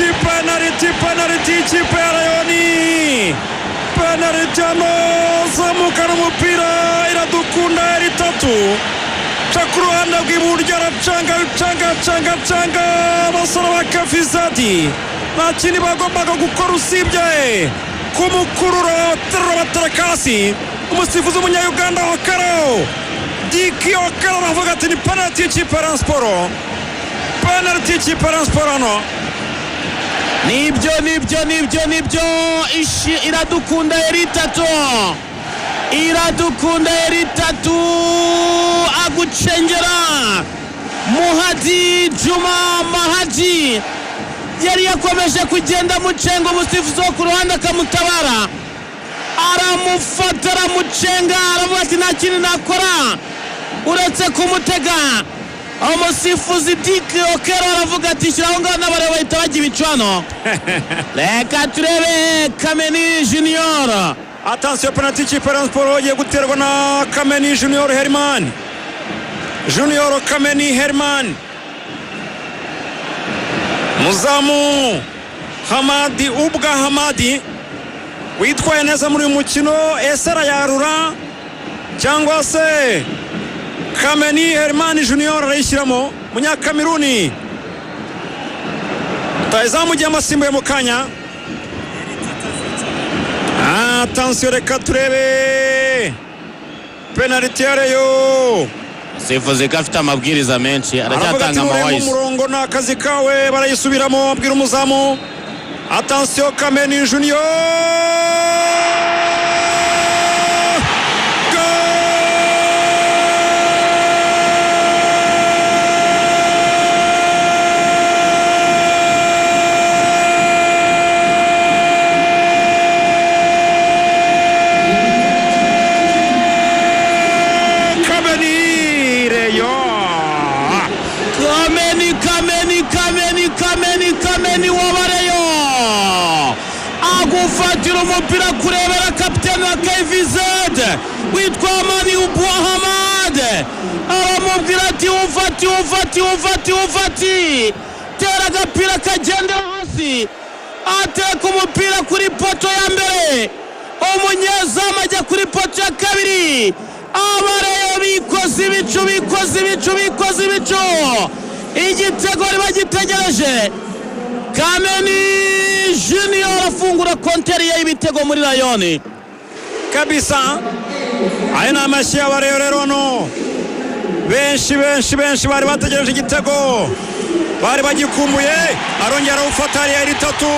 penalty ikipe ya Rayoni. Penalty zamukana umupira Iradukunda Eritatu Chakuruhanda rw'iburyo aracanga abasore ba Kafizati nta kindi bagombaga gukora usibye kumukurura baterekasi. Umusifuzi w'umunya-Uganda Okaro Diki Okaro aravuga ati ni penalty ikipe ya Rayon Sports, penalty ikipe ya Rayon Sports hano. Nibyo Iradukunda Eritatu agucengera Muhadi Juma Mahaji yari yakomeje kugenda mucenga, umusifuzi wo ku ruhande akamutabara aramufata aramucenga aravuga ati nta kintu nakora uretse kumutega. Umusifuzi Diki Okero aravuga ati shyiraho ngaho n'abareba bahita bajya ibicano. Reka turebe Kameni Junior. Attention, penalty ikipe ya Rayon Sports igiye guterwa na Kameni Junior Herman. Junior Kameni Herman. Muzamu Hamadi Ubwa Hamadi witwaye neza muri uyu mukino, ese arayarura cyangwa se Kameni Herman Junior arayishyiramo? Munyakameruni rutahizamu ugiye amasimbuye mu kanya. Attention, reka turebe penalty ya Rayon. Sifuzi gafite amabwiriza menshi aracyatanga amawayisi. Umurongo ni akazi kawe, barayisubiramo abwira umuzamu. Attention, Kameni Junior. Kameni wabareyo agufatira umupira kurebera kapiteni wa KVZ witwa Amani Ubwa Hamad, aramubwira ati ufati tera agapira kagenda hasi, ateka umupira kuri poto ya mbere, umunyezamu ajya kuri poto ya kabiri. Abareyo bikoze ibicu igitego bagitegereje. Kameni Junior afungura konteri y'ibitego muri Rayoni kabisa. Aya ni amashyi y'abareyo rero hano, benshi bari bategereje igitego, bari bagikumbuye. Arongera awufata hariya Eritatu.